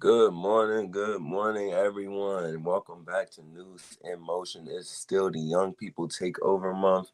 Good morning, everyone. Welcome back to News in Motion. It's still the Young People Takeover Month.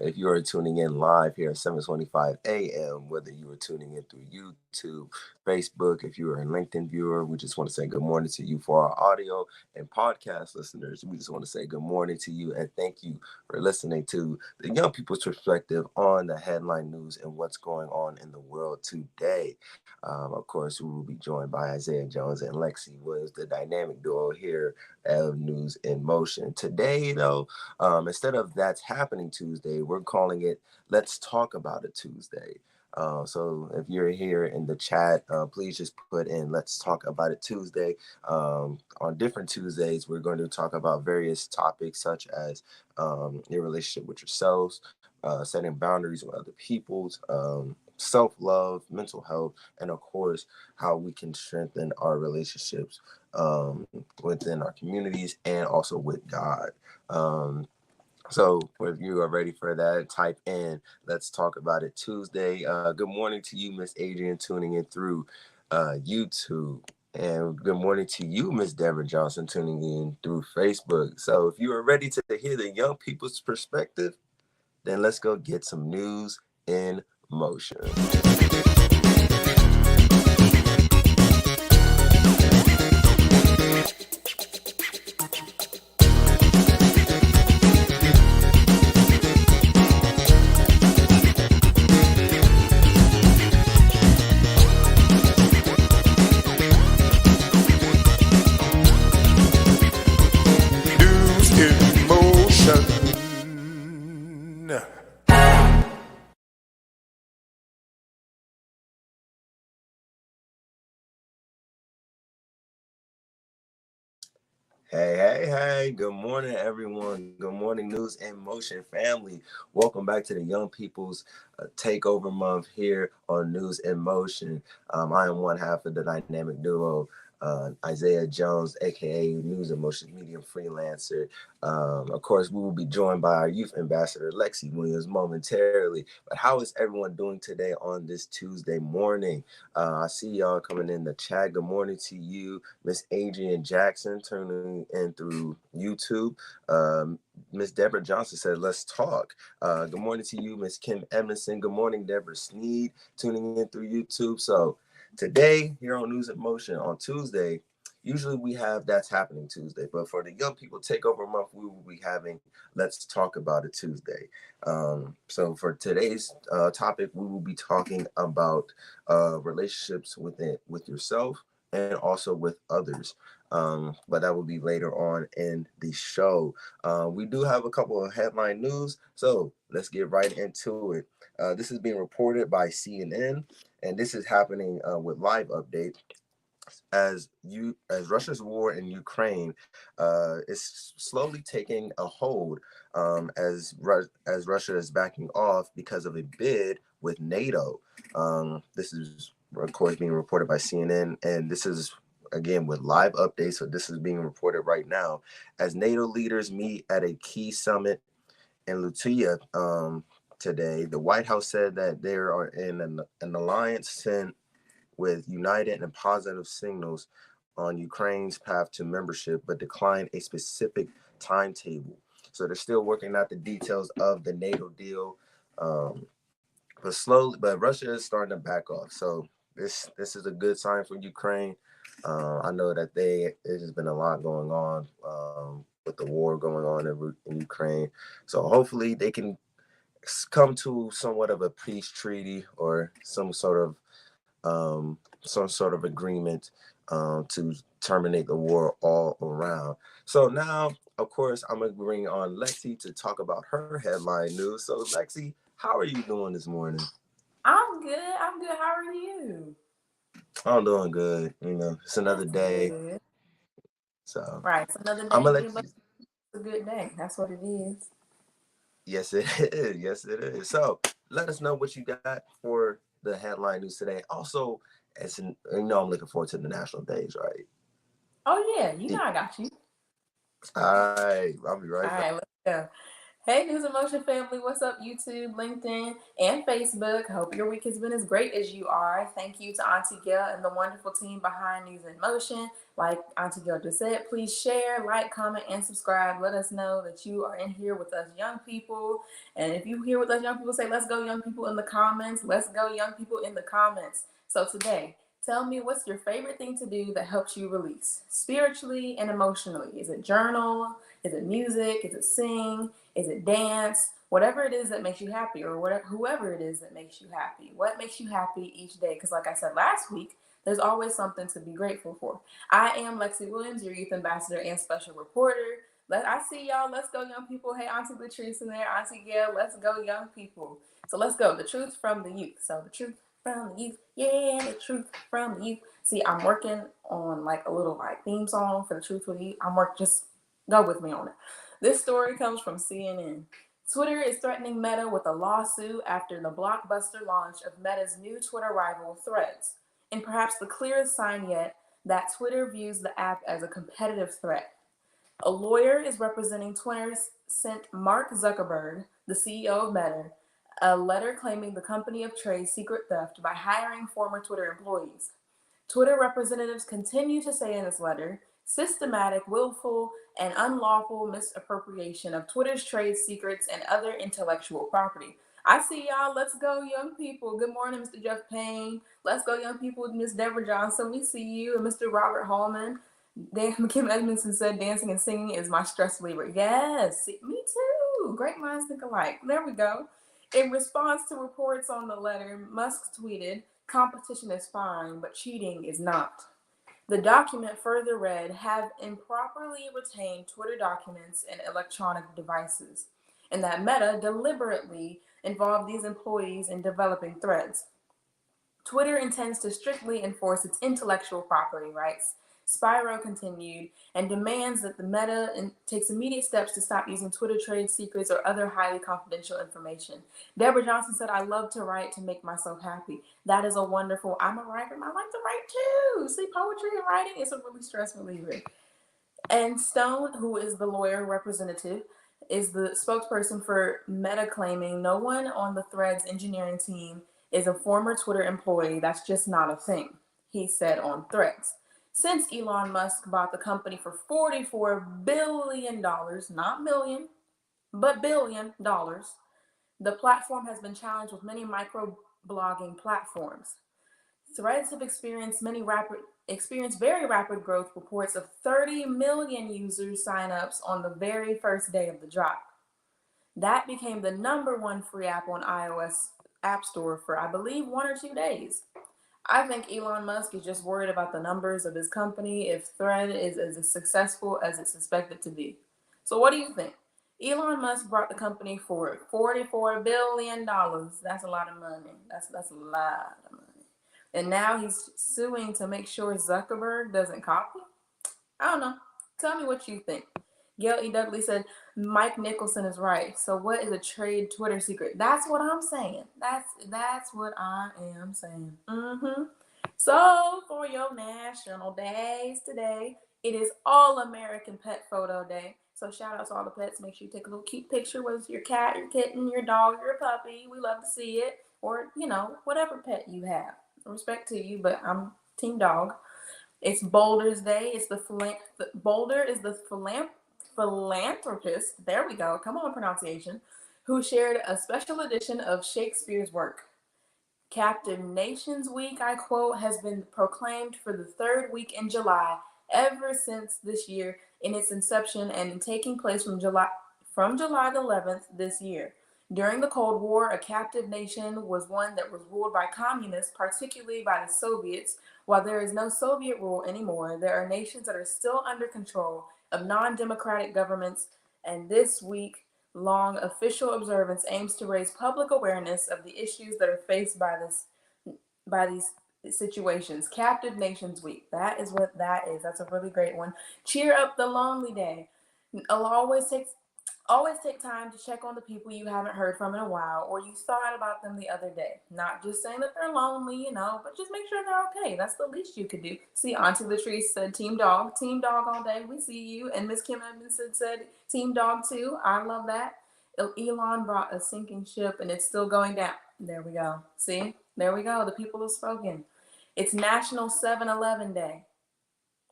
If you are tuning in live here at 7:25 a.m., whether you are tuning in through YouTube, Facebook, if you are a LinkedIn viewer, we just want to say good morning to you. For our audio and podcast listeners, we just want to say good morning to you and thank you for listening to the Young People's perspective on the headline news and what's going on in the world today. Of course, we will be joined by Isaiah Jones and Lexi Williams, the dynamic duo here at News in Motion. Today, though, instead of That's Happening Tuesday, we're calling it Let's Talk About It Tuesday. So if you're here in the chat, please just put in Let's Talk About It Tuesday. On different Tuesdays, we're going to talk about various topics such as your relationship with yourselves, setting boundaries with other people's, self-love, mental health, and of course, how we can strengthen our relationships within our communities and also with God. So if you are ready for that, type in Let's Talk About It Tuesday. Good morning to you, Miss Adrian, tuning in through YouTube. And good morning to you, Miss Deborah Johnson, tuning in through Facebook. So if you are ready to hear the young people's perspective, then let's go get some news in motion. Hey. Good morning, everyone. Good morning, News in Motion family. Welcome back to the Young People's Takeover Month here on News in Motion. I am one half of the dynamic duo, Isaiah Jones, a.k.a. News in Motion Medium Freelancer. Of course, we will be joined by our youth ambassador, Lexi Williams, momentarily. But how is everyone doing today on this Tuesday morning? I see y'all coming in the chat. Good morning to you, Miss Adrian Jackson, turning in through YouTube. Miss Deborah Johnson said, let's talk. Good morning to you, Miss Kim Edmondson. Good morning, Deborah Sneed, tuning in through YouTube. So today, here on News in Motion on Tuesday, usually we have That's Happening Tuesday, but for the Young People Takeover Month, we will be having Let's Talk About It Tuesday. So for today's topic, we will be talking about relationships with yourself and also with others. But that will be later on in the show. We do have a couple of headline news, so let's get right into it. This is being reported by CNN, and this is happening with live update as Russia's war in Ukraine is slowly taking a hold as Russia is backing off because of a bid with NATO. This is, of course, being reported by CNN, and this is again with live updates. So this is being reported right now as NATO leaders meet at a key summit in Latvia today. The White House said that they are in an alliance sent with united and positive signals on Ukraine's path to membership, but declined a specific timetable. So they're still working out the details of the NATO deal, but Russia is starting to back off. So this is a good sign for Ukraine. I know that there's been a lot going on with the war going on in Ukraine. So hopefully they can come to somewhat of a peace treaty or some sort of agreement to terminate the war all around. So now, of course, I'm gonna bring on Lexi to talk about her headline news. So Lexi, how are you doing this morning? I'm good. I'm good. How are you? I'm doing good. It's another That's day. good. So Right. It's another I'm day gonna to let get you. back. It's a good day. That's what it is. Yes, it is. Yes, it is. So let us know what you got for the headline news today. Also, I'm looking forward to the national days, right? Oh yeah, you know I got you. All right, I'll be right All back. right, let's go. Hey, News Emotion family, what's up, YouTube, LinkedIn, and Facebook? Hope your week has been as great as you are. Thank you to Auntie Gail and the wonderful team behind News in Motion. Like Auntie Gail just said, please share, like, comment, and subscribe. Let us know that you are in here with us young people. And if you hear with us young people, say, let's go, young people, in the comments. Let's go, young people, in the comments. So today, tell me what's your favorite thing to do that helps you release spiritually and emotionally. Is it journal? Is it music? Is it sing? Is it dance? Whatever it is that makes you happy, or whatever, whoever it is that makes you happy. What makes you happy each day? Because like I said last week, there's always something to be grateful for. I am Lexi Williams, your youth ambassador and special reporter. I see y'all. Let's go, young people. Hey, Auntie Latrice in there. Auntie Gail. Let's go, young people. So let's go. The truth from the youth. So the truth from the youth. Yeah, the truth from the youth. See, I'm working on like a little like theme song for the truth from the youth. Just go with me on it. This story comes from CNN. Twitter is threatening Meta with a lawsuit after the blockbuster launch of Meta's new Twitter rival, Threads, and perhaps the clearest sign yet that Twitter views the app as a competitive threat. A lawyer is representing Twitter sent Mark Zuckerberg, the CEO of Meta, a letter claiming the company of trade secret theft by hiring former Twitter employees. Twitter representatives continue to say in this letter, systematic, willful, and unlawful misappropriation of Twitter's trade secrets and other intellectual property. I see y'all. Let's go, young people. Good morning, Mr. Jeff Payne. Let's go, young people. Miss Deborah Johnson, we see you. And Mr. Robert Hallman. Kim Edmondson said, dancing and singing is my stress reliever. Yes, me too. Great minds think alike. There we go. In response to reports on the letter, Musk tweeted, competition is fine, but cheating is not. The document further read, have improperly retained Twitter documents and electronic devices, and that Meta deliberately involved these employees in developing threads. Twitter intends to strictly enforce its intellectual property rights. Spyro continued and demands that the Meta takes immediate steps to stop using Twitter trade secrets or other highly confidential information. Deborah Johnson said, I love to write to make myself happy. That is a wonderful, I'm a writer, I like to write too. See, poetry and writing is a really stress reliever. And Stone, who is the lawyer representative, is the spokesperson for Meta, claiming no one on the Threads engineering team is a former Twitter employee. That's just not a thing, he said on Threads. Since Elon Musk bought the company for $44 billion, not million, but $billion, the platform has been challenged with many microblogging platforms. Threads have experienced very rapid growth. Reports of 30 million users signups on the very first day of the drop. That became the #1 free app on iOS App Store for, I believe, 1 or 2 days. I think Elon Musk is just worried about the numbers of his company if Thread is as successful as it's expected to be. So what do you think? Elon Musk brought the company for $44 billion. That's a lot of money. That's a lot of money. And now he's suing to make sure Zuckerberg doesn't copy? I don't know. Tell me what you think. Gail E. Dudley said, Mike Nicholson is right. So what is a trade Twitter secret? That's what I'm saying. That's what I am saying. So for your national days today, it is All American Pet Photo Day. So shout out to all the pets. Make sure you take a little cute picture, whether it's your cat, your kitten, your dog, your puppy. We love to see it. Or, whatever pet you have. Respect to you, but I'm team dog. It's Boulder's Day. It's Boulder is the philanthropist. There we go. Come on, pronunciation. Who shared a special edition of Shakespeare's work. Captive Nations Week, I quote, has been proclaimed for the 3rd week in July ever since this year in its inception and taking place from July the 11th this year. During the Cold War, a captive nation was one that was ruled by communists, particularly by the Soviets. While there is no Soviet rule anymore, there are nations that are still under control of non-democratic governments, and this week-long official observance aims to raise public awareness of the issues that are faced by these situations. Captive Nations Week. That is what that is. That's a really great one. Cheer up the lonely day. Always take time to check on the people you haven't heard from in a while or you thought about them the other day. Not just saying that they're lonely, but just make sure they're okay. That's the least you could do. See, Auntie Latrice said team dog all day. We see you. And Miss Kim Edmondson said team dog too. I love that. Elon brought a sinking ship and it's still going down. There we go. See? There we go. The people have spoken. It's National 7-Eleven Day.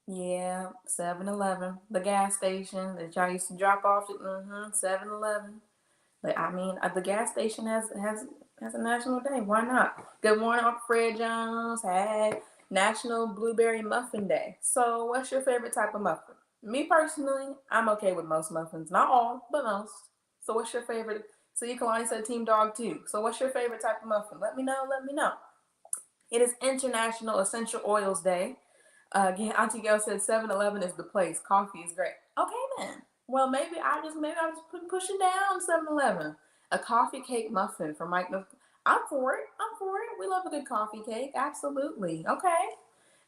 Yeah, 7-Eleven. The gas station that y'all used to drop off at 7-Eleven. But I mean, the gas station has a national day. Why not? Good morning, Uncle Fred Jones. Hey, National Blueberry Muffin Day. So, what's your favorite type of muffin? Me personally, I'm okay with most muffins. Not all, but most. So, what's your favorite? So, you Kalani said Team Dog too. So, what's your favorite type of muffin? Let me know. Let me know. It is International Essential Oils Day. Again, Auntie Gail said 7-Eleven is the place. Coffee is great. Okay then. Well, maybe I just pushing down 7-Eleven. A coffee cake muffin for Mike. I'm for it. I'm for it. We love a good coffee cake. Absolutely. Okay.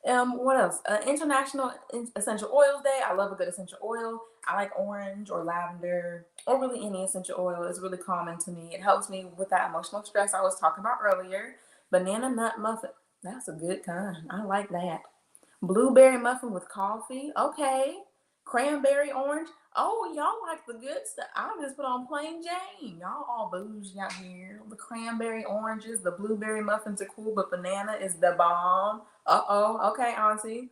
What else? International Essential Oils Day. I love a good essential oil. I like orange or lavender or really any essential oil. It's really calming to me. It helps me with that emotional stress I was talking about earlier. Banana nut muffin. That's a good kind. I like that. Blueberry muffin with coffee. Okay. Cranberry orange. Oh, y'all like the good stuff. I just put on plain Jane. Y'all all bougie out here. The cranberry oranges, the blueberry muffins are cool, but banana is the bomb. Uh-oh. Okay, Auntie.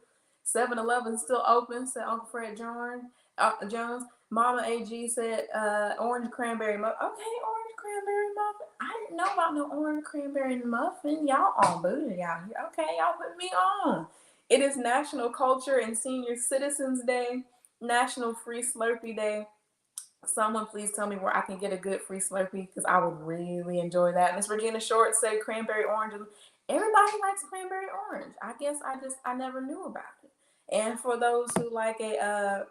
7-Eleven still open, said Uncle Fred Jones. Mama AG said orange cranberry muffin. Okay, orange cranberry muffin. I didn't know about no orange cranberry muffin. Y'all all bougie out here. Okay, y'all put me on. It is National Culture and Senior Citizens Day, National Free Slurpee Day. Someone please tell me where I can get a good free Slurpee because I would really enjoy that. Miss Regina Short said cranberry orange. Everybody likes cranberry orange. I guess I never knew about it. And for those who like a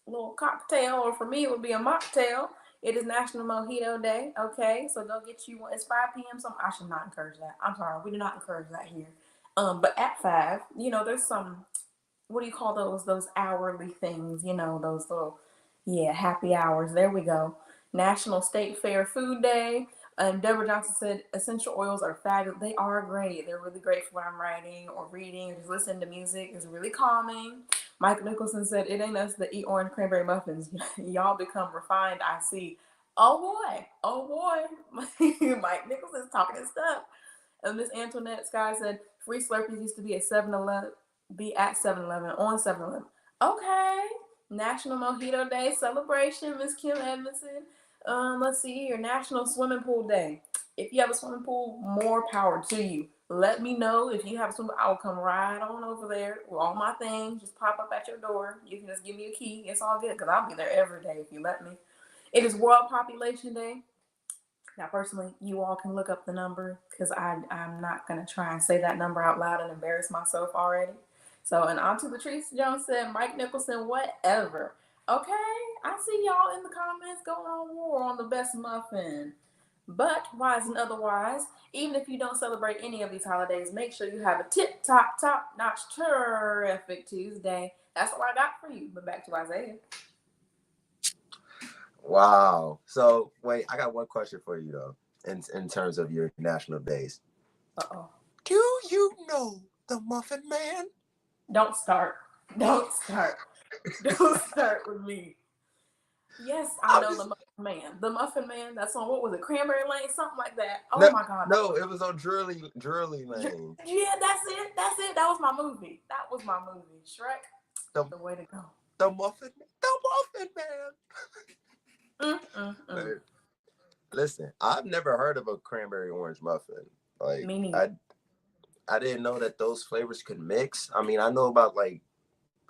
little cocktail, or for me it would be a mocktail, it is National Mojito Day. Okay, so go get you one. It's 5 p.m. So I should not encourage that. I'm sorry, we do not encourage that here. But at 5, there's some, what do you call those? Those hourly things, those little, yeah, happy hours. There we go. National State Fair Food Day. Deborah Johnson said essential oils are fabulous. They are great. They're really great for when I'm writing or reading or just listening to music. It's really calming. Mike Nicholson said it ain't us that eat orange cranberry muffins. Y'all become refined. I see. Oh boy. Oh boy. Mike Nicholson's talking his stuff. And Miss Antoinette Sky said free Slurpees used to be at 7-Eleven, on 7-Eleven. Okay. National Mojito Day celebration, Miss Kim Edmondson. Let's see here. National Swimming Pool Day. If you have a swimming pool, more power to you. Let me know if you have a swimming pool. I'll come right on over there with all my things. Just pop up at your door. You can just give me a key. It's all good because I'll be there every day if you let me. It is World Population Day. Now, personally, you all can look up the number because I'm not going to try and say that number out loud and embarrass myself already. So, and Auntie Latrice Jones said, Mike Nicholson, whatever. Okay, I see y'all in the comments going on war on the best muffin. But, wise and otherwise, even if you don't celebrate any of these holidays, make sure you have a top notch, terrific Tuesday. That's all I got for you. But back to Isaiah. Wow. So wait, I got one question for you though, in terms of your national days. Uh-oh. Do you know the Muffin Man? Don't start. Don't start. Don't start with me. Yes, I know the Muffin Man. The Muffin Man. That's on, what was it? Cranberry Lane, something like that. Oh No, my God. no, it was on Drurley Lane. Yeah, that's it. That's it. That was my movie. That was my movie. Shrek. The The way to go. the Muffin Man. Listen, I've never heard of a cranberry orange muffin. Like Me neither. I didn't know that those flavors could mix. I mean, I know about like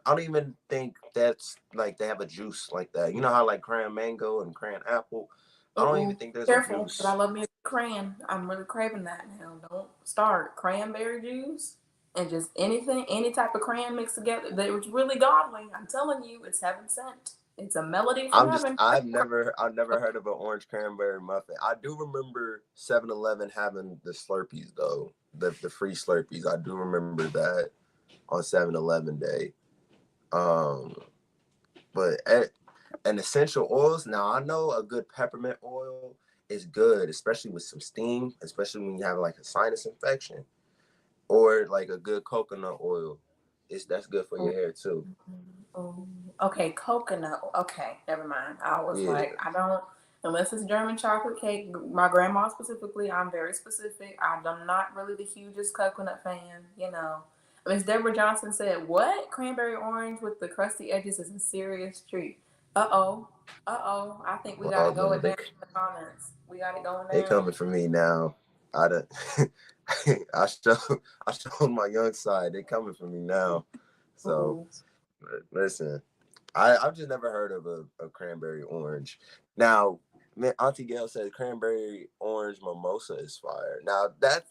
I don't even think that's like they have a juice like that. You know how like cran mango and cran apple. I don't even Uh-oh. think there's a Careful, because I juice. love me a cran. I'm really craving that now. Don't start. Cranberry juice and just anything, any type of cran mixed together. They was really godly. I'm telling you, it's heaven sent. It's a melody from heaven. I've never heard of an orange cranberry muffin. I do remember 7-Eleven having the Slurpees though, the free Slurpees. I do remember that on 7-Eleven day. Um, but and essential oils. Now I know a good peppermint oil is good, especially with some steam, especially when you have like a sinus infection, or like a good coconut oil. That's good for your hair too. Oh, okay, coconut. Okay, never mind. I was Yeah. like, I don't. Unless it's German chocolate cake, my grandma specifically, I'm very specific. I'm not really the hugest coconut fan, you know. Miss Deborah Johnson said, "What cranberry orange with the crusty edges is a serious treat." Uh oh, I think we Well, gotta go no, it down in the comments. We got it going they down. coming for me now. I done, I show I showed my young side. They coming for me now. So Ooh, listen, I've just never heard of a cranberry orange. Now, man, Auntie Gail said cranberry orange mimosa is fire. Now that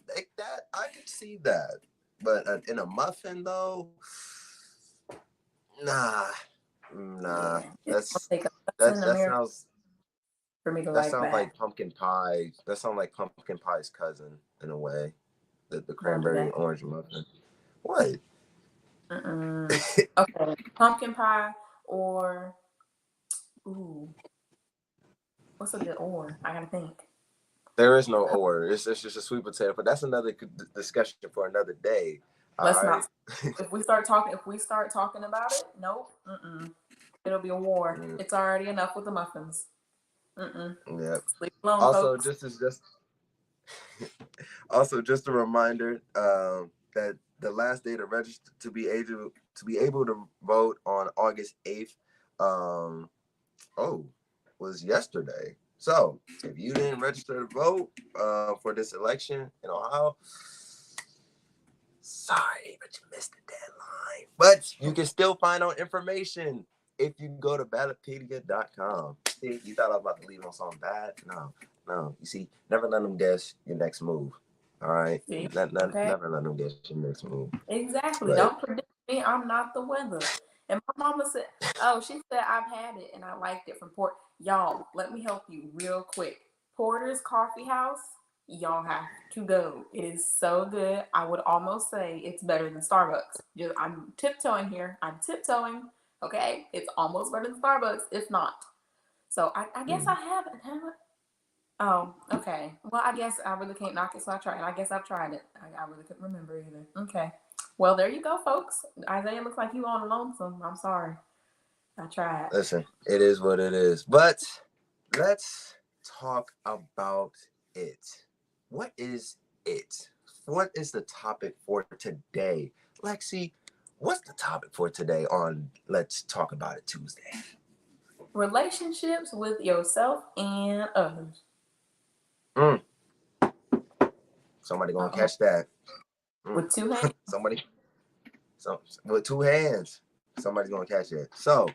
I could see that, but in a muffin though, nah, nah. yeah, it's gonna take a lesson, That America, sounds for me to that like sounds that. like pumpkin pie. That sounds like pumpkin pie's cousin in a way. The Don't do cranberry that. orange muffin. What? Mm-mm. Okay, pumpkin pie or ooh, what's a good or? I gotta think. There is no or. It's just a sweet potato. But that's another discussion for another day. All Let's right. not. If we start talking about it, nope. Mm-mm. It'll be a war. Mm, It's already enough with the muffins. Mm-mm. yeah. Leave it alone, Also, folks. just a reminder that the last day to register to be able to vote on August 8th, um, oh, was yesterday. So if you didn't register to vote for this election in Ohio, sorry, but you missed the deadline. But you can still find out information if you go to ballotpedia.com. See, you thought I was about to leave on something bad? No, no. You see, never let them guess your next move. All right, See? Okay. never let them guess your next move. Exactly. But Don't predict me. I'm not the weather. And my mama said, "Oh, she said I've had it and I liked it from Port." Y'all, let me help you real quick. Porter's Coffee House. Y'all have to go. It is so good. I would almost say it's better than Starbucks. Just I'm tiptoeing here. I'm tiptoeing. Okay, it's almost better than Starbucks, if not. So I guess I haven't. Have I? Oh, okay. Well, I guess I really can't knock it, so I tried. I guess I've tried it. I really couldn't remember either. Okay. Well, there you go, folks. Isaiah looks like you on a lonesome. I'm sorry. I tried. listen, it is what it is. But let's talk about it. What is it? What is the topic for today? Lexi, what's the topic for today on Let's Talk About It Tuesday? Relationships with yourself and others. Mm, somebody gonna Uh-oh. catch that. Mm. With two hands. Somebody, with two hands, somebody's gonna catch it. So,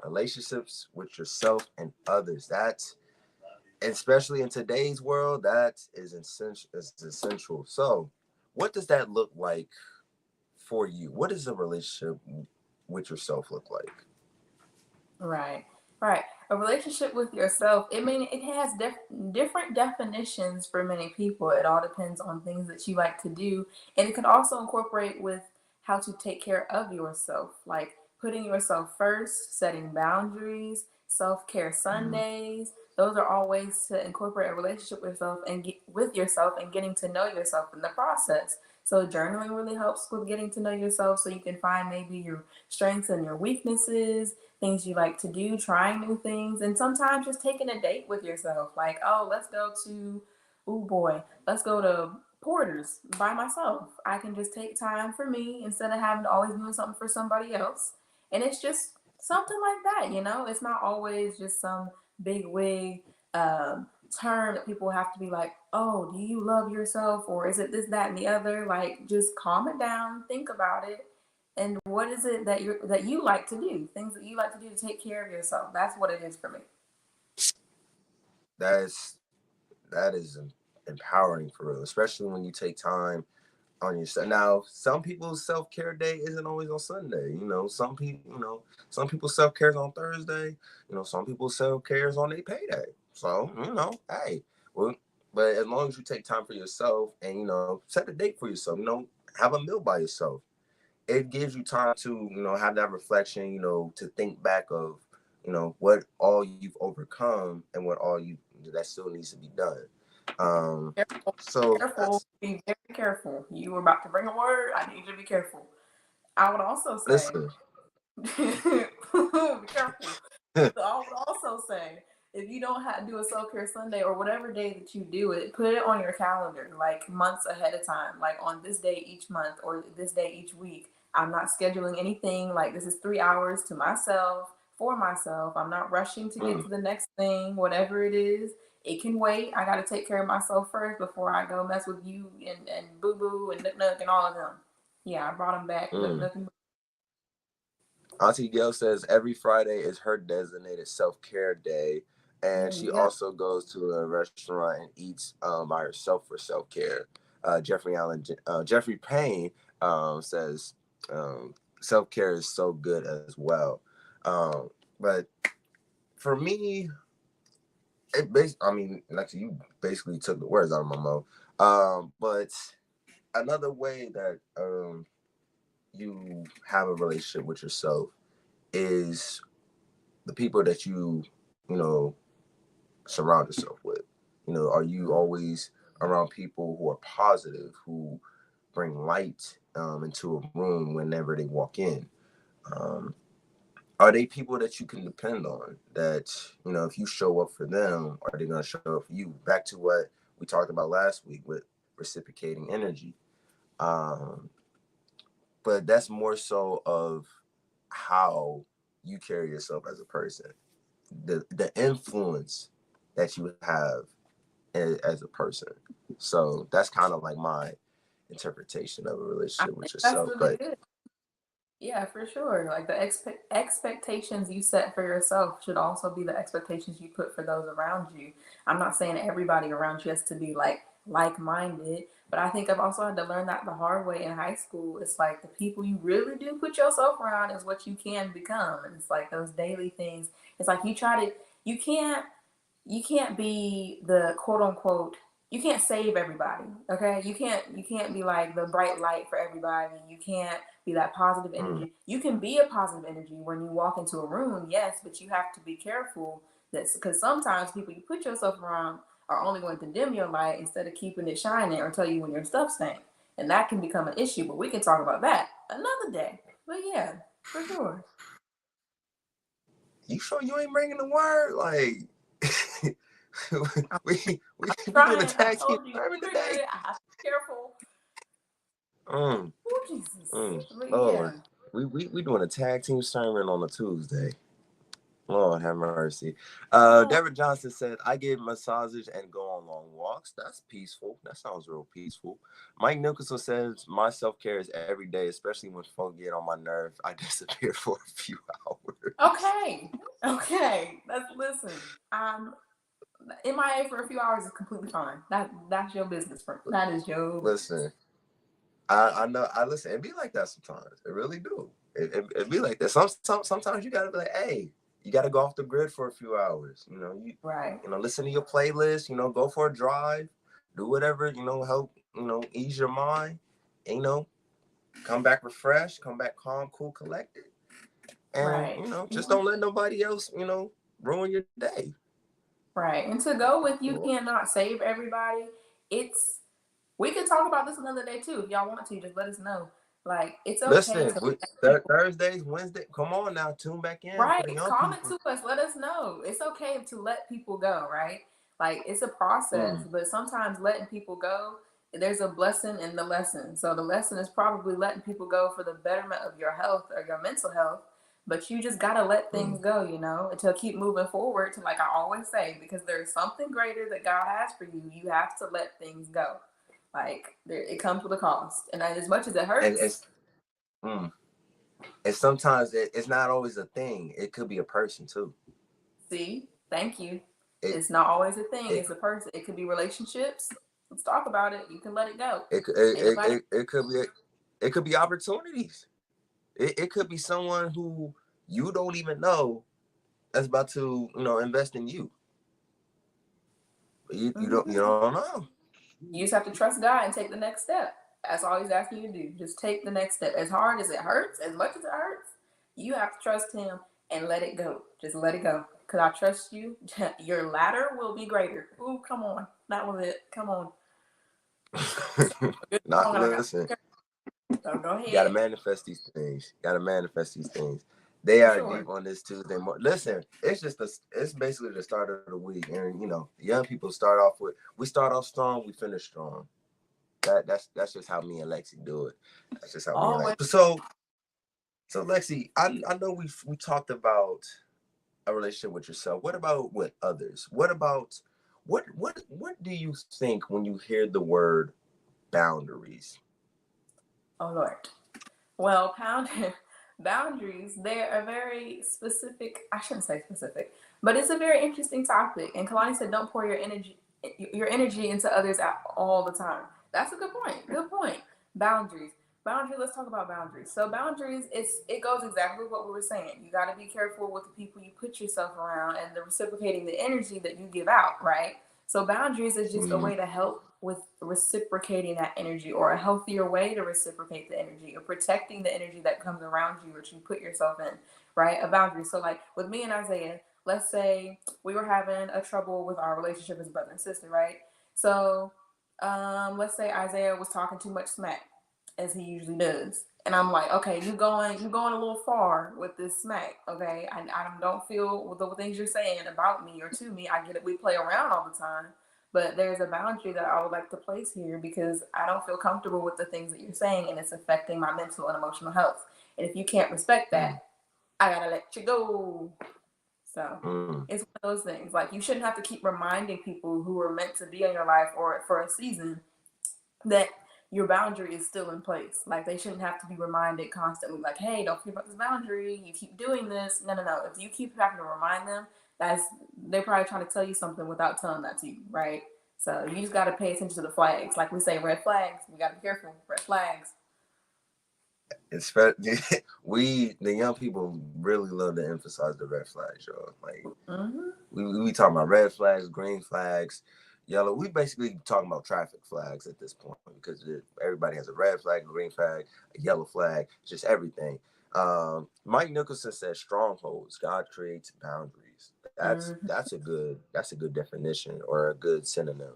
relationships with yourself and others. That's especially in today's world, that is essential. Is essential. So, what does that look like for you? What does a relationship with yourself look like? Right. Right. A relationship with yourself, it has different definitions for many people. It all depends on things that you like to do. And it can also incorporate with how to take care of yourself, like putting yourself first, setting boundaries, self care Mm, Sundays. Those are all ways to incorporate a relationship with yourself and getting to know yourself in the process. So journaling really helps with getting to know yourself so you can find maybe your strengths and your weaknesses, things you like to do, trying new things, and sometimes just taking a date with yourself. Like, oh, let's go to, oh boy, let's go to Porter's by myself. I can just take time for me instead of having to always do something for somebody else. And it's just something like that, you know? It's not always just some big wig um, term that people have to be like, oh, do you love yourself? Or is it this, that, and the other? Like, just calm it down, think about it, and what is it that you like to do? Things that you like to do to take care of yourself. That's what it is for me. that's that is empowering for real, especially when you take time on yourself. Now, some people's self care day isn't always on Sunday. Some people's self care is on Thursday. Some people's self care is on their payday. So, hey, well, but as long as you take time for yourself and set a date for yourself, have a meal by yourself. It gives you time to have that reflection. To think back of what all you've overcome and what all you that still needs to be done. Careful, So careful, that's be very careful. You were about to bring a word. I need you to be careful. I would also say, listen. be careful. So I would also say if you don't have do a self-care Sunday or whatever day that you do it, put it on your calendar like months ahead of time, like on this day each month or this day each week. I'm not scheduling anything, like this is 3 hours to myself, for myself. I'm not rushing to get Mm, to the next thing, whatever it is. It can wait. I got to take care of myself first before I go mess with you and Boo Boo and Nook Nook and all of them. Yeah, I brought them back. Nook mm. Nook and Auntie Gail says every Friday is her designated self-care day, and there she you go. also goes to a restaurant and eats by herself for self-care. Jeffrey Payne says self-care is so good as well. But for me, I mean, Lexi, you basically took the words out of my mouth. But another way that you have a relationship with yourself is the people that you know surround yourself with. Are you always around people who are positive, who bring light into a room whenever they walk in? um, are they people that you can depend on, that if you show up for them, are they going to show up for you? Back to what we talked about last week with reciprocating energy. um, but that's more so of how you carry yourself as a person, the influence that you have as a person. So that's kind of like my interpretation of a I relationship with think that's yourself. really But good. Yeah, for sure. Like the expectations you set for yourself should also be the expectations you put for those around you. I'm not saying everybody around you has to be like-minded, but I think I've also had to learn that the hard way in high school. It's like the people you really do put yourself around is what you can become. And it's like those daily things. It's like you can't be the quote unquote, you can't save everybody. Okay, you can't be like the bright light for everybody. You can't be that positive mm, energy. You can be a positive energy when you walk into a room, yes, but you have to be careful, that's because sometimes people you put yourself around are only going to dim your light instead of keeping it shining or tell you when your stuff stank, and that can become an issue, but we can talk about that another day. But yeah, for sure. you sure you ain't bringing the word? Like, I'm we doing a trying. I tag team told you, sermon trigger today? it. I have to be careful. Mm, Oh, Jesus. But Lord, yeah. we doing a tag team sermon on a Tuesday. Lord have mercy. Oh, Deborah Johnson said, I give massages and go on long walks. That's peaceful. That sounds real peaceful. Mike Nicholson says, my self-care is every day, especially when folk get on my nerve. I disappear for a few hours. okay. Okay. Listen. MIA for a few hours is completely fine. That's your business, friend. That is your business. Listen, I know. I listen. It be like that sometimes. It really do. It be like that. Sometimes you gotta be like, hey, you gotta go off the grid for a few hours. Right. Listen to your playlist. Go for a drive. Do whatever help ease your mind. And, come back refreshed. Come back calm, cool, collected. And Right. just don't let nobody else ruin your day. Right. And to go with you Cool. cannot save everybody. It's we can talk about this another day too. If y'all want to, just let us know. Like it's okay Listen, to let people. Thursdays, Wednesday. Come on now, tune back in for Right. the young Comment people. to us. Let us know. It's okay to let people go, right? Like it's a process, Mm, but sometimes letting people go, there's a blessing in the lesson. So the lesson is probably letting people go for the betterment of your health or your mental health. But you just gotta let mm. things go, to keep moving forward to, like I always say, because there's something greater that God has for you. You have to let things go. Like it comes with a cost. And as much as it And hurts, it's mm. And sometimes it's not always a thing. It could be a person too. see, thank you. It It's not always a thing. it It's a person. It could be relationships. Let's talk about it. You can let it go. Ain't nobody. it could be it could be opportunities. It could be someone who you don't even know that's about to invest in you. You Mhm. don't know. You just have to trust God and take the next step. That's all He's asking you to do. Just take the next step. As hard as it hurts, as much as it hurts, you have to trust Him and let it go. Just let it go. Cause I trust you. Your ladder will be greater. Ooh, come on. That was it. Come on. Good Not song, and I got. listen. So go You gotta ahead. manifest these things. You gotta manifest these things. They For are sure. deep on this Tuesday morning. Listen, it's basically the start of the week, and young people we start off strong, we finish strong. That's just how me and Lexi do it. That's just how me and Always. Lexi. So Lexi, I know we talked about a relationship with yourself. What about with others? What about what do you think when you hear the word boundaries? Oh Lord. Well, boundaries, they're a very specific, I shouldn't say specific, but it's a very interesting topic. And Kalani said, don't pour your energy into others all the time. That's a good point. Good point. Boundaries. Boundaries, let's talk about boundaries. So boundaries, it goes exactly what we were saying. You got to be careful with the people you put yourself around and the reciprocating the energy that you give out, right? So boundaries is just a Mm, way to help with reciprocating that energy, or a healthier way to reciprocate the energy, or protecting the energy that comes around you, which you put yourself in, right? A boundary. So like with me and Isaiah, let's say we were having a trouble with our relationship as brother and sister, right? So let's say Isaiah was talking too much smack, as he usually does. And I'm like, okay, you going a little far with this smack, okay? I don't feel with the things you're saying about me or to me. I get it. We play around all the time, but there's a boundary that I would like to place here, because I don't feel comfortable with the things that you're saying, and it's affecting my mental and emotional health. And if you can't respect that, mm, I gotta let you go. So mm. it's one of those things. Like, you shouldn't have to keep reminding people who are meant to be in your life or for a season that your boundary is still in place. Like, they shouldn't have to be reminded constantly, like, hey, don't forget about this boundary. You keep doing this. No, no, no. If you keep having to remind them, that's they're probably trying to tell you something without telling that to you, right? So you just got to pay attention to the flags. Like we say, red flags. We got to be careful. Red flags. It's we the young people really love to emphasize the red flags, y'all. Like Mm-hmm. we talking about red flags, green flags, yellow. We basically talking about traffic flags at this point, because everybody has a red flag, a green flag, a yellow flag, just everything. Mike Nicholson says strongholds. God creates boundaries. Mm-hmm. That's a good definition, or a good synonym.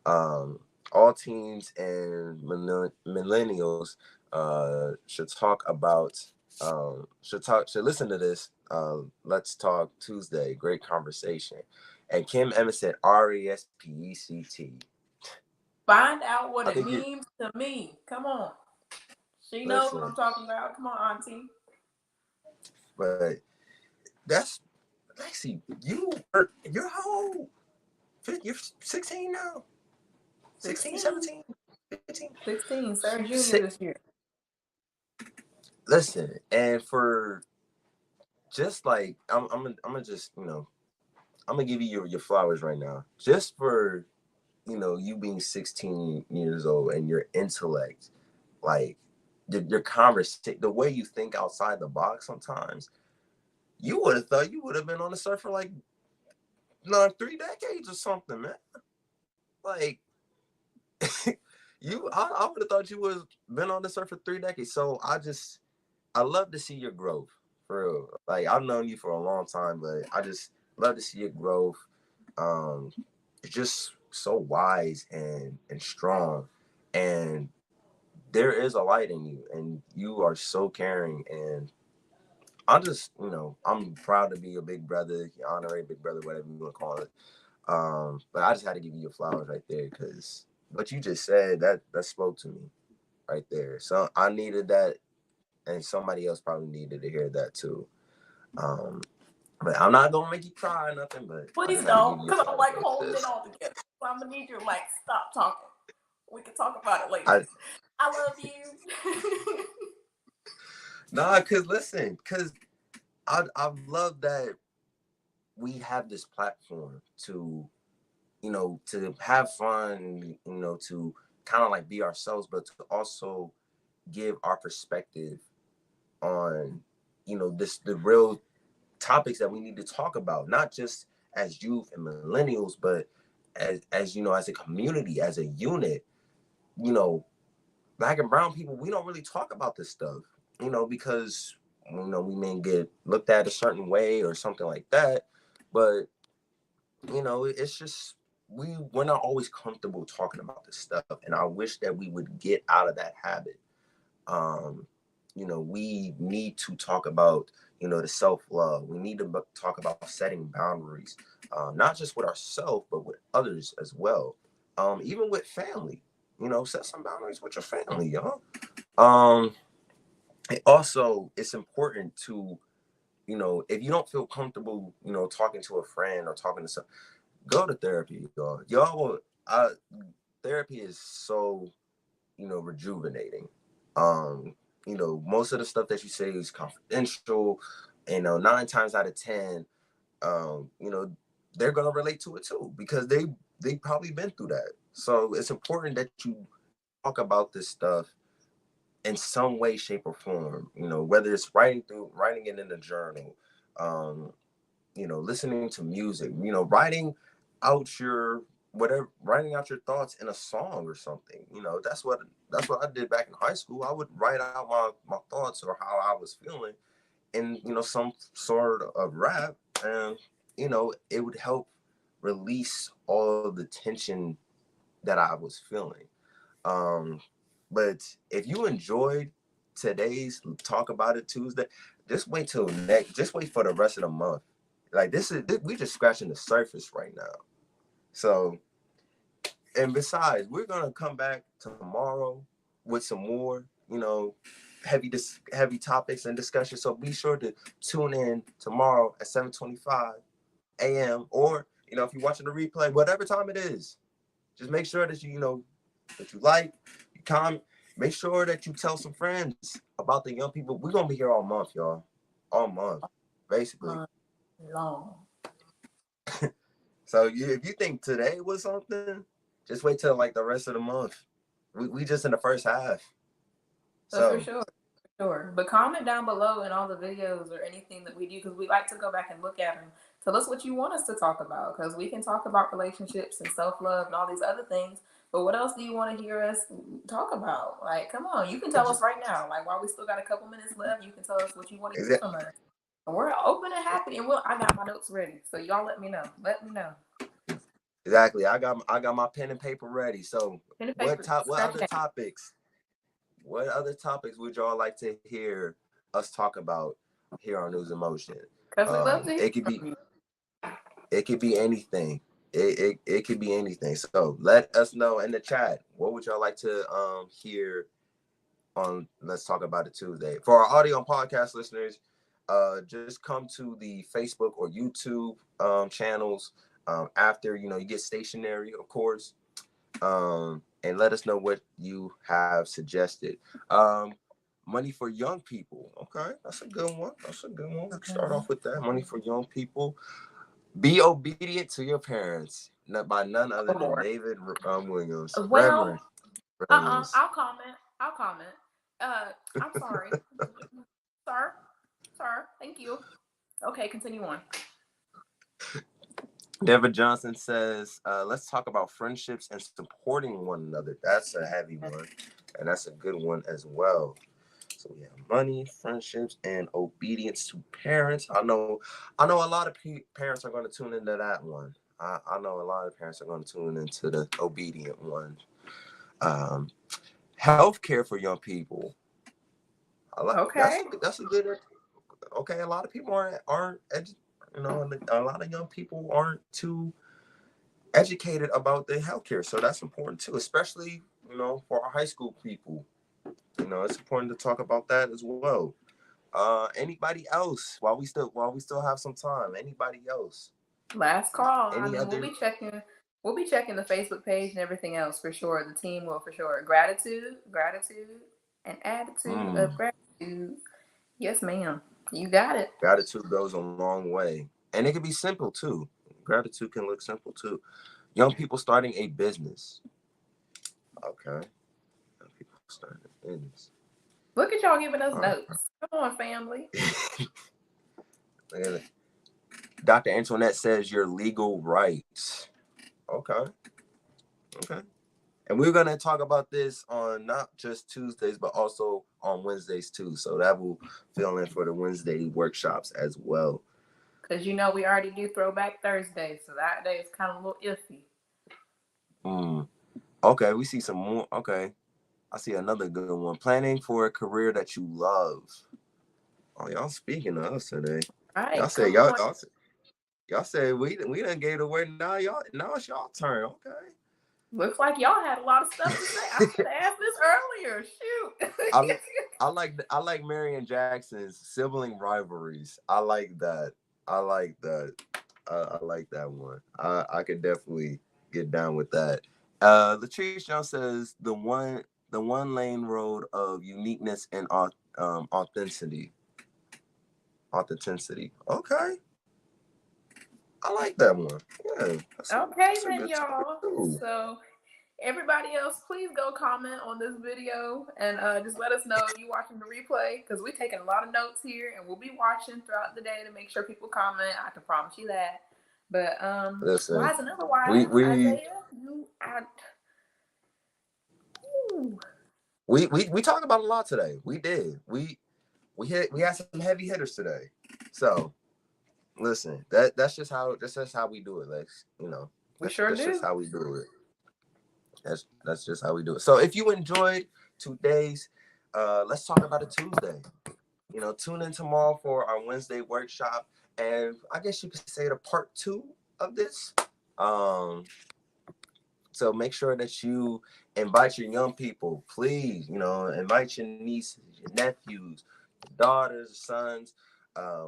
All teens and millennials should listen to this. Let's Talk Tuesday. Great conversation. And Kim Emmett said RESPECT. Find out what I it think you means to me. Come on. She knows what I'm listen, talking about. Come on, Auntie. but that's Lexi. You're how old? You're 16 now. 16, 16. 17, 15. 16. Third junior Six, this year. listen, and for just like I'm gonna just I'm gonna give you your flowers right now, just for you being 16 years old, and your intellect, like your conversation, the way you think outside the box. Sometimes you would have thought you would have been on the surf for like 3 decades or something, man. Like I would have thought you would have been on the surf for 3 decades. So I love to see your growth, for real. Like, I've known you for a long time, but I just love to see your growth. You're just so wise and strong, and there is a light in you, and you are so caring. And I'm proud to be your big brother, your honorary big brother, whatever you want to call it. But I just had to give you your flowers right there, because what you just said, that spoke to me right there. So I needed that, and somebody else probably needed to hear that too. Um, but I'm not gonna make you cry or nothing. But I Please just had to give don't, you your because I'm flowers like like holding it this. all together. So I'm gonna need you to like stop talking. We can talk about it later. I I love you. Nah, cause I love that we have this platform to to have fun, to kind of like be ourselves, but to also give our perspective on the real topics that we need to talk about, not just as youth and millennials, but as as a community, as a unit. you know Black and brown people, we don't really talk about this stuff, because we may get looked at a certain way or something like that. But it's just we're not always comfortable talking about this stuff, and I wish that we would get out of that habit. um we need to talk about, the self-love. We need to talk about setting boundaries, not just with ourselves, but with others as well. Even with family, set some boundaries with your family, y'all. Also, it's important to, if you don't feel comfortable, talking to a friend or talking to some, go to therapy, y'all. Therapy is so, rejuvenating. Um, most of the stuff that you say is confidential. 9 times out of 10, they're gonna relate to it too because they probably been through that. So it's important that you talk about this stuff in some way, shape, or form. Whether it's writing it in a journal, um, listening to music, out your writing out your thoughts in a song or something. That's what I did back in high school. I would write out my thoughts or how I was feeling in some sort of rap, and it would help release all the tension that I was feeling. Um, but if you enjoyed today's Talk About It Tuesday, just wait for the rest of the month. Like we just scratching the surface right now. So, and besides, we're gonna come back tomorrow with some more, heavy topics and discussion. So be sure to tune in tomorrow at 7:25 a.m. or if you're watching the replay, whatever time it is, just make sure that that you like, you comment. Make sure that you tell some friends about the young people. We're gonna be here all month, y'all. All month, basically. Long. So if you think today was something, just wait till like the rest of the month. We just in the first half. So for So sure. Sure. But comment down below in all the videos or anything that we do because we like to go back and look at them. Tell us what you want us to talk about because we can talk about relationships and self love and all these other things. But what else do you want to hear us talk about? Like, come on, you can tell us right now. Like, while we still got a couple minutes left, you can tell us what you want to hear from us. And we're open and happy. And I got my notes ready. So y'all let me know. Let me know. exactly, I got my pen and paper ready. So Pen and what paper. top what Scratch other it. topics? What other topics would y'all like to hear us talk about here on News and Motion? Because we love to hear It could from be you. it could be anything. It could be anything. So let us know in the chat. What would y'all like to hear on Let's Talk About It Tuesday? For our audio and podcast listeners, just come to the Facebook or YouTube channels after you get stationary, of course, and let us know what you have suggested. Um, Money for young people. Okay, that's a good one. That's a good one. We can start off with that. Money for young people. Be obedient to your parents, not by none other Oh, than Lord. David Williams, Well, Reverend Williams. I'll comment. I'll comment. I'm sorry, sir. Sir, thank you. Okay, continue on. Deborah Johnson says, let's talk about friendships and supporting one another. That's a heavy one, and that's a good one as well. So we have money, friendships, and obedience to parents. I know a lot of parents are going to tune into that one. I know a lot of parents are going to tune into the obedient one. Um, Healthcare for young people. Okay. That's a good. Okay, a lot of people a lot of young people aren't too educated about their healthcare, so that's important too, especially for our high school people. It's important to talk about that as well. Anybody else while we still have some time? Anybody else? Last call. I Any mean, other? We'll be checking the Facebook page and everything else for sure. The team will for sure. Gratitude, and attitude of gratitude. Yes, ma'am. You got it. Gratitude goes a long way, and it can be simple too. Gratitude can look simple too. Young people starting a business. Okay, young people starting a business. Look at y'all giving us All right. notes. Come on, family. Look at it. Dr. Antoinette says your legal rights. Okay. Okay. And we're going to talk about this on not just Tuesdays, but also on Wednesdays too. So that will fill in for the Wednesday workshops as well. Because we already do Throwback Thursday, so that day is kind of a little iffy. Okay, we see some more. Okay. I see another good one. Planning for a career that you love. Oh, y'all speaking to us today. All Y'all right, say come on. y'all say we done gave it away. Now it's y'all turn. Okay. Looks like y'all had a lot of stuff to say. I should have asked this earlier. Shoot. I like Marion Jackson's sibling rivalries. I like that. I like that. I like that one. I could definitely get down with that. Latrice Jones says the one lane road of uniqueness and authenticity. Authenticity. Okay. I like that one. Yeah. Okay, that's a then, good topic y'all. too. So, everybody else, please go comment on this video and just let us know if you're watching the replay, because we're taking a lot of notes here and we'll be watching throughout the day to make sure people comment. I can promise you that. But Listen, wise and otherwise, we Isaiah, you out. we talked about a lot today. We did. We had some heavy hitters today. So listen, that's just how we do it, Lex. You know, that's just how we do it. That's just how we do it. So if you enjoyed today's Let's Talk About It Tuesday, you know, tune in tomorrow for our Wednesday workshop, and I guess you could say the part 2 of this. So make sure that you invite your young people, please. You know, invite your nieces, your nephews, your daughters, sons,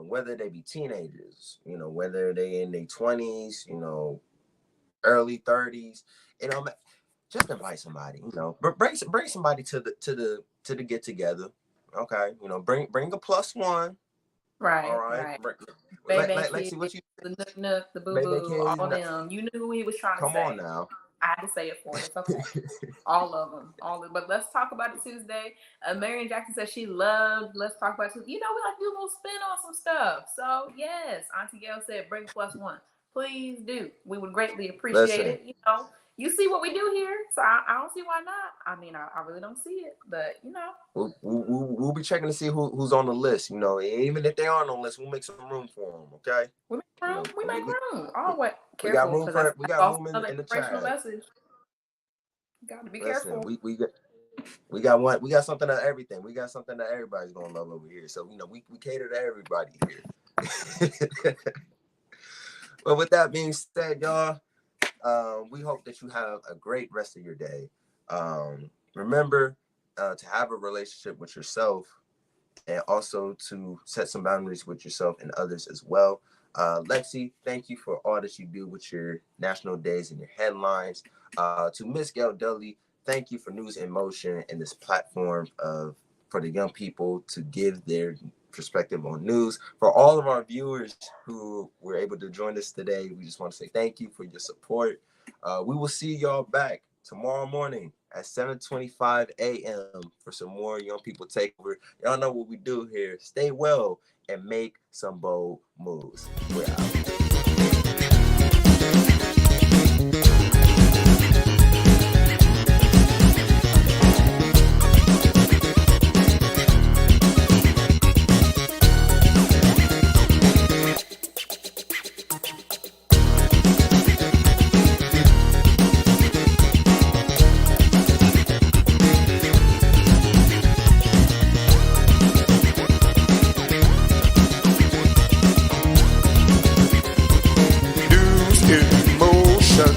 whether they be teenagers, you know, whether they in their 20s, you know, early 30s, you know, just invite somebody, you know, but bring somebody to the get together. Okay, you know, bring a plus one. Right, all right. Baby Lexi, what you the nook, the boo boo, all them. You knew who he was trying to say. Come on now. I had to say it for you. It's okay. All of them. But let's talk about it Tuesday. Marion Jackson said she loved Let's Talk About It Tuesday. You know, we like to do a little spin on some stuff. So, yes, Auntie Gail said bring plus one. Please do. We would greatly appreciate it. You know, you see what we do here. So, I don't see why not. I mean, I really don't see it. But, you know. We'll be checking to see who's on the list. You know, even if they aren't on the list, we'll make some room for them. Okay. We make room. You know, we make room. Always we got careful. We got room in the chat. Message. You got to be careful. We got something to everything. We got something that everybody's gonna love over here. So you know, we cater to everybody here. But with that being said, y'all, we hope that you have a great rest of your day. Remember to have a relationship with yourself, and also to set some boundaries with yourself and others as well. Lexi, thank you for all that you do with your national days and your headlines. To Miss Gail Dudley, thank you for News in Motion and this platform for the young people to give their perspective on news. For all of our viewers who were able to join us today, we just want to say thank you for your support. We will see y'all back tomorrow morning at 7:25 a.m. for some more Young People Takeover. Y'all know what we do here. Stay well and make some bold moves. We're out. News in motion.